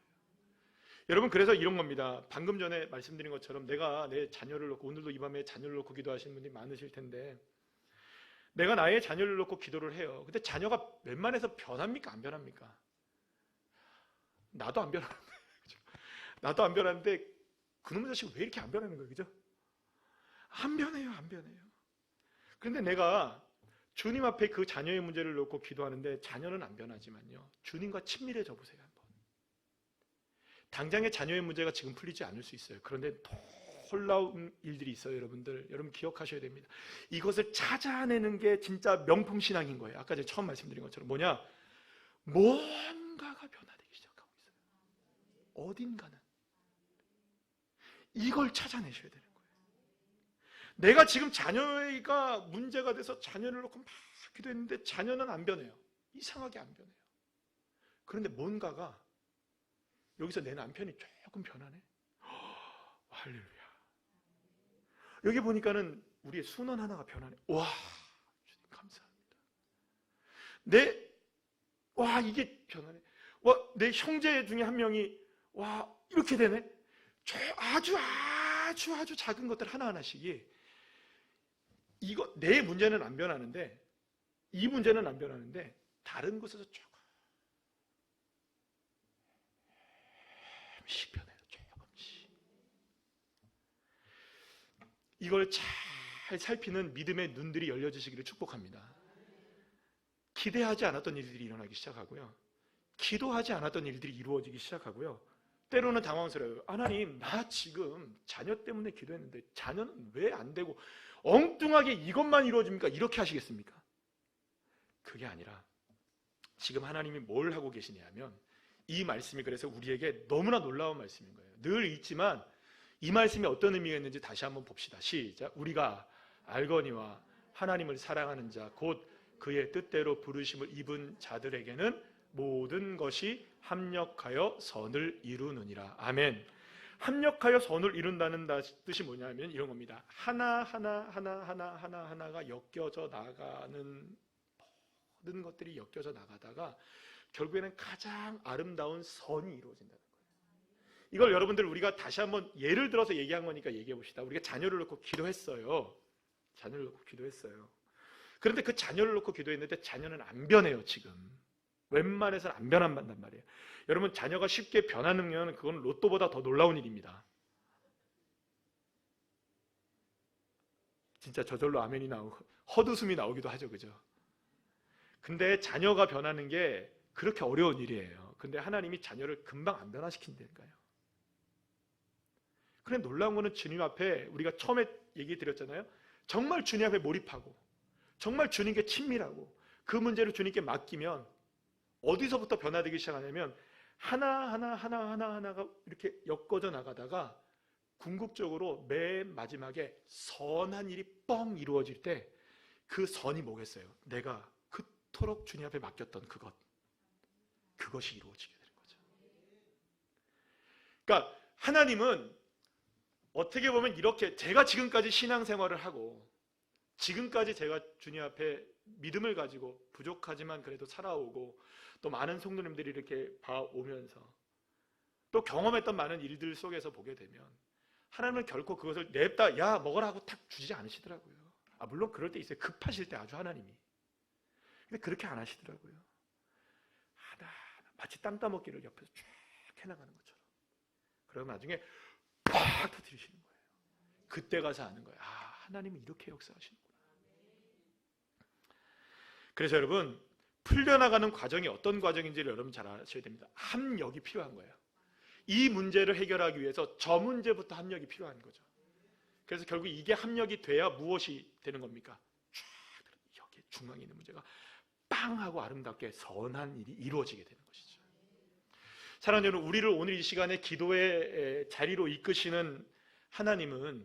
여러분, 그래서 이런 겁니다. 방금 전에 말씀드린 것처럼 내가 내 자녀를 놓고, 오늘도 이 밤에 자녀를 놓고 기도하시는 분들이 많으실 텐데, 내가 나의 자녀를 놓고 기도를 해요. 근데 자녀가 웬만해서 변합니까? 안 변합니까? 나도 안 변하는데, 그죠? 나도 안 변하는데 그놈의 자식은 왜 이렇게 안 변하는 거예요? 그죠? 안 변해요, 안 변해요. 그런데 내가 주님 앞에 그 자녀의 문제를 놓고 기도하는데 자녀는 안 변하지만요, 주님과 친밀해져 보세요. 한번. 당장의 자녀의 문제가 지금 풀리지 않을 수 있어요. 그런데 놀라운 일들이 있어요. 여러분 기억하셔야 됩니다. 이것을 찾아내는 게 진짜 명품 신앙인 거예요. 아까 제가 처음 말씀드린 것처럼 뭐냐, 뭔가가 변화되기 시작하고 있어요. 어딘가는. 이걸 찾아내셔야 되는 거예요. 내가 지금 자녀가 문제가 돼서 자녀를 놓고 막 기도했는데 자녀는 안 변해요. 이상하게 안 변해요. 그런데 뭔가가, 여기서 내 남편이 조금 변하네. 할렐루야. 여기 보니까는 우리의 순원 하나가 변하네. 와, 주님 감사합니다. 이게 변하네. 와, 내 형제 중에 한 명이 와, 이렇게 되네. 아주 작은 것들 하나하나씩이, 이거 내 문제는 안 변하는데, 이 문제는 안 변하는데 다른 곳에서 조금씩 변해요. 조금씩. 이걸 잘 살피는 믿음의 눈들이 열려지시기를 축복합니다. 기대하지 않았던 일들이 일어나기 시작하고요, 기도하지 않았던 일들이 이루어지기 시작하고요, 때로는 당황스러워요. 하나님, 나 지금 자녀 때문에 기도했는데 자녀는 왜 안 되고 엉뚱하게 이것만 이루어집니까? 이렇게 하시겠습니까? 그게 아니라 지금 하나님이 뭘 하고 계시냐면, 이 말씀이 그래서 우리에게 너무나 놀라운 말씀인 거예요. 늘 있지만 이 말씀이 어떤 의미가 있는지 다시 한번 봅시다. 시작. 우리가 알거니와 하나님을 사랑하는 자 곧 그의 뜻대로 부르심을 입은 자들에게는 모든 것이 합력하여 선을 이루느니라. 아멘. 합력하여 선을 이룬다는 뜻이 뭐냐면 이런 겁니다. 하나가 엮여져 나가는, 모든 것들이 엮여져 나가다가 결국에는 가장 아름다운 선이 이루어진다는 거예요. 이걸 여러분들 우리가 다시 한번 예를 들어서 얘기한 거니까 얘기해 봅시다. 우리가 자녀를 놓고 기도했어요. 자녀를 놓고 기도했어요. 그런데 그 자녀를 놓고 기도했는데 자녀는 안 변해요. 지금 웬만해서는 안 변한단 말이에요. 여러분, 자녀가 쉽게 변하는 건 그건 로또보다 더 놀라운 일입니다. 진짜 저절로 아멘이 나오고 헛웃음이 나오기도 하죠. 그죠? 근데 자녀가 변하는 게 그렇게 어려운 일이에요. 근데 하나님이 자녀를 금방 안 변화시킨다니까요. 그래, 놀라운 거는 주님 앞에, 우리가 처음에 얘기 드렸잖아요. 정말 주님 앞에 몰입하고 정말 주님께 친밀하고 그 문제를 주님께 맡기면 어디서부터 변화되기 시작하냐면 하나가 이렇게 엮어져 나가다가 궁극적으로 맨 마지막에 선한 일이 뻥 이루어질 때 그 선이 뭐겠어요? 내가 그토록 주님 앞에 맡겼던 그것이 이루어지게 되는 거죠. 그러니까 하나님은 어떻게 보면 이렇게, 제가 지금까지 신앙생활을 하고 지금까지 제가 주님 앞에 믿음을 가지고 부족하지만 그래도 살아오고 또 많은 성도님들이 이렇게 봐오면서 또 경험했던 많은 일들 속에서 보게 되면 하나님은 결코 그것을 냅다 야 먹어라 하고 탁 주지 않으시더라고요. 물론 그럴 때 있어요. 급하실 때 아주 하나님이. 근데 그렇게 안 하시더라고요. 하나 마치 땅 따먹기를 옆에서 쭉 해나가는 것처럼. 그러면 나중에 팍 터뜨리시는 거예요. 그때 가서 아는 거예요. 하나님은 이렇게 역사하시는구나. 그래서 여러분, 풀려나가는 과정이 어떤 과정인지를 여러분 잘 아셔야 됩니다. 합력이 필요한 거예요. 이 문제를 해결하기 위해서 저 문제부터 합력이 필요한 거죠. 그래서 결국 이게 합력이 돼야 무엇이 되는 겁니까? 여기 중앙에 있는 문제가 빵 하고 아름답게 선한 일이 이루어지게 되는 것이죠. 사랑하는 여러분, 우리를 오늘 이 시간에 기도의 자리로 이끄시는 하나님은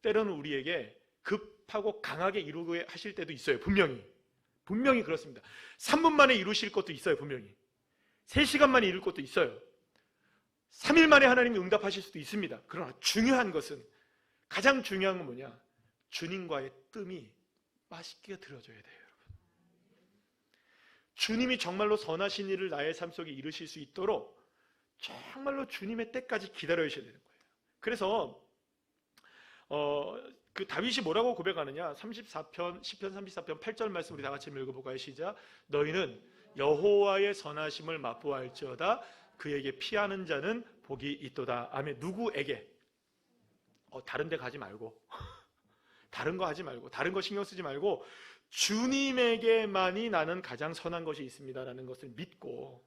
때로는 우리에게 급하고 강하게 이루게 하실 때도 있어요. 분명히 그렇습니다. 3분 만에 이루실 것도 있어요. 분명히 3시간 만에 이룰 것도 있어요. 3일 만에 하나님이 응답하실 수도 있습니다. 그러나 가장 중요한 건 뭐냐? 주님과의 뜸이 맛있게 들어져야 돼요. 여러분, 주님이 정말로 선하신 일을 나의 삶 속에 이루실 수 있도록 정말로 주님의 때까지 기다려야 되는 거예요. 그래서 그 다윗이 뭐라고 고백하느냐? 34편, 시편 34편 8절 말씀 우리 다 같이 읽어볼까요? 시작. 너희는 여호와의 선하심을 맛보아할지어다. 그에게 피하는 자는 복이 있도다. 아멘. 누구에게? 다른 데 가지 말고 다른 거 하지 말고 다른 거 신경 쓰지 말고 주님에게만이 나는 가장 선한 것이 있습니다라는 것을 믿고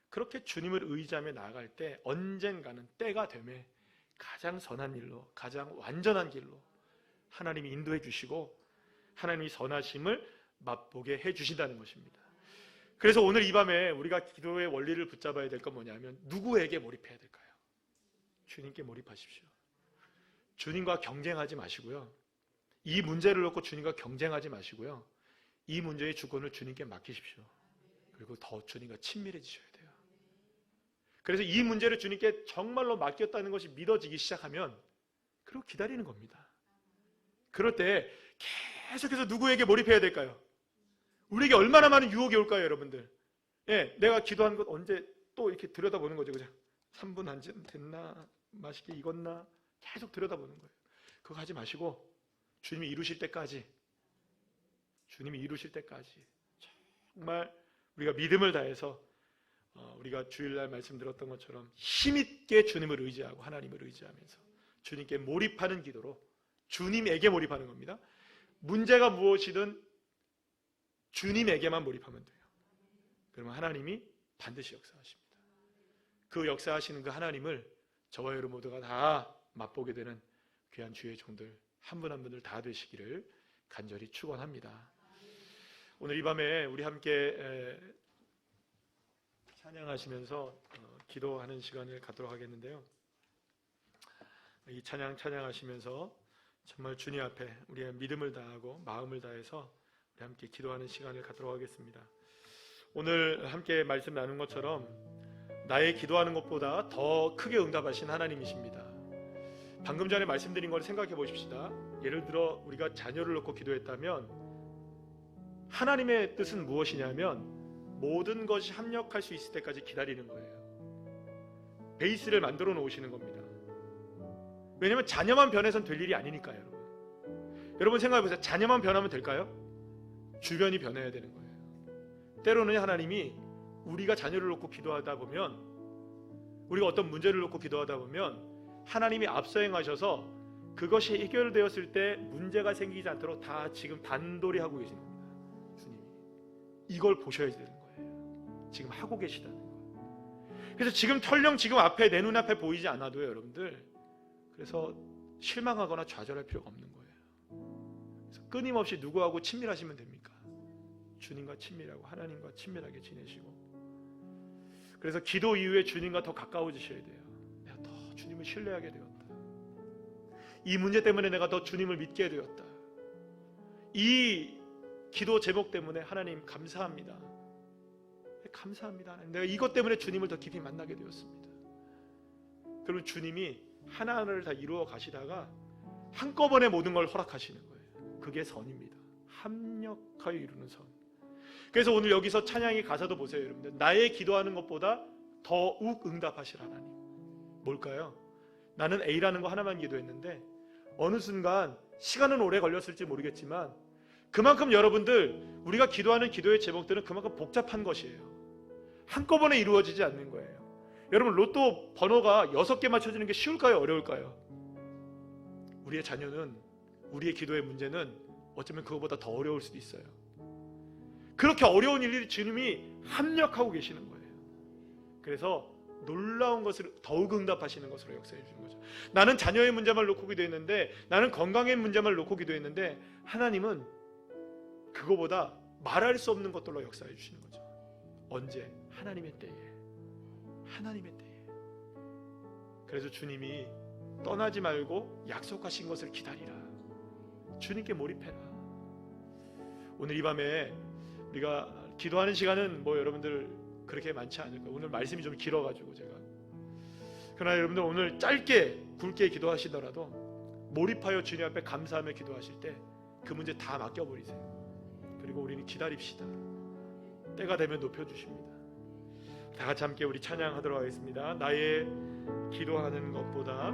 그렇게 주님을 의지하며 나아갈 때 언젠가는 때가 되매 가장 선한 일로, 가장 완전한 길로 하나님이 인도해 주시고 하나님이 선하심을 맛보게 해 주신다는 것입니다. 그래서 오늘 이 밤에 우리가 기도의 원리를 붙잡아야 될 건 뭐냐면 누구에게 몰입해야 될까요? 주님께 몰입하십시오. 주님과 경쟁하지 마시고요. 이 문제를 놓고 주님과 경쟁하지 마시고요. 이 문제의 주권을 주님께 맡기십시오. 그리고 더 주님과 친밀해지셔야 돼요. 그래서 이 문제를 주님께 정말로 맡겼다는 것이 믿어지기 시작하면 그리고 기다리는 겁니다. 그럴 때 계속해서 누구에게 몰입해야 될까요? 우리에게 얼마나 많은 유혹이 올까요, 여러분들? 내가 기도한 것 언제 또 이렇게 들여다보는 거죠, 그죠? 3분 안 됐나? 맛있게 익었나? 계속 들여다보는 거예요. 그거 하지 마시고 주님이 이루실 때까지 정말 우리가 믿음을 다해서 우리가 주일날 말씀 들었던 것처럼 힘있게 주님을 의지하고 하나님을 의지하면서 주님께 몰입하는 기도로 주님에게 몰입하는 겁니다. 문제가 무엇이든 주님에게만 몰입하면 돼요. 그러면 하나님이 반드시 역사하십니다. 그 역사하시는 그 하나님을 저와 여러분 모두가 다 맛보게 되는 귀한 주의 종들 한 분 한 분들 다 되시기를 간절히 축원합니다. 오늘 이 밤에 우리 함께 찬양하시면서 기도하는 시간을 갖도록 하겠는데요. 이 찬양하시면서 정말 주님 앞에 우리의 믿음을 다하고 마음을 다해서 함께 기도하는 시간을 갖도록 하겠습니다. 오늘 함께 말씀 나눈 것처럼 나의 기도하는 것보다 더 크게 응답하신 하나님이십니다. 방금 전에 말씀드린 걸 생각해 보십시다. 예를 들어 우리가 자녀를 놓고 기도했다면 하나님의 뜻은 무엇이냐면 모든 것이 합력할 수 있을 때까지 기다리는 거예요. 베이스를 만들어 놓으시는 겁니다. 왜냐하면 자녀만 변해선 될 일이 아니니까요. 여러분 생각해 보세요. 자녀만 변하면 될까요? 주변이 변해야 되는 거예요. 때로는 하나님이 우리가 자녀를 놓고 기도하다 보면, 우리가 어떤 문제를 놓고 기도하다 보면 하나님이 앞서 행하셔서 그것이 해결되었을 때 문제가 생기지 않도록 다 지금 단돌이 하고 계시는 겁니다. 주님이 이걸 보셔야 되는 거예요. 지금 하고 계시다는 거예요. 그래서 지금 설령 지금 앞에 내 눈앞에 보이지 않아도요, 여러분들, 그래서 실망하거나 좌절할 필요가 없는 거예요. 그래서 끊임없이 누구하고 친밀하시면 됩니까? 주님과 친밀하고 하나님과 친밀하게 지내시고, 그래서 기도 이후에 주님과 더 가까워지셔야 돼요. 내가 더 주님을 신뢰하게 되었다. 이 문제 때문에 내가 더 주님을 믿게 되었다. 이 기도 제목 때문에 하나님 감사합니다. 감사합니다. 하나님. 내가 이것 때문에 주님을 더 깊이 만나게 되었습니다. 그리고 주님이 하나하나를 다 이루어 가시다가 한꺼번에 모든 걸 허락하시는 거예요. 그게 선입니다. 합력하여 이루는 선. 그래서 오늘 여기서 찬양의 가사도 보세요, 여러분들. 나의 기도하는 것보다 더욱 응답하실 하나님. 뭘까요? 나는 A라는 거 하나만 기도했는데 어느 순간 시간은 오래 걸렸을지 모르겠지만 그만큼 여러분들 우리가 기도하는 기도의 제목들은 그만큼 복잡한 것이에요. 한꺼번에 이루어지지 않는 거예요. 여러분 로또 번호가 6개 맞춰지는 게 쉬울까요? 어려울까요? 우리의 자녀는, 우리의 기도의 문제는 어쩌면 그거보다 더 어려울 수도 있어요. 그렇게 어려운 일들이 주님이 합력하고 계시는 거예요. 그래서 놀라운 것을 더욱 응답하시는 것으로 역사해 주는 거죠. 나는 자녀의 문제만 놓고 기도했는데, 나는 건강의 문제만 놓고 기도했는데 하나님은 그거보다 말할 수 없는 것들로 역사해 주시는 거죠. 언제? 하나님의 때에. 하나님의 때에. 그래서 주님이 떠나지 말고 약속하신 것을 기다리라. 주님께 몰입해라. 오늘 이 밤에 우리가 기도하는 시간은 뭐 여러분들 그렇게 많지 않을 거예요. 오늘 말씀이 좀 길어가지고 제가. 그러나 여러분들 오늘 짧게 굵게 기도하시더라도 몰입하여 주님 앞에 감사하며 기도하실 때 그 문제 다 맡겨버리세요. 그리고 우리는 기다립시다. 때가 되면 높여주십니다. 다 같이 함께 우리 찬양하도록 하겠습니다. 나의 기도하는 것보다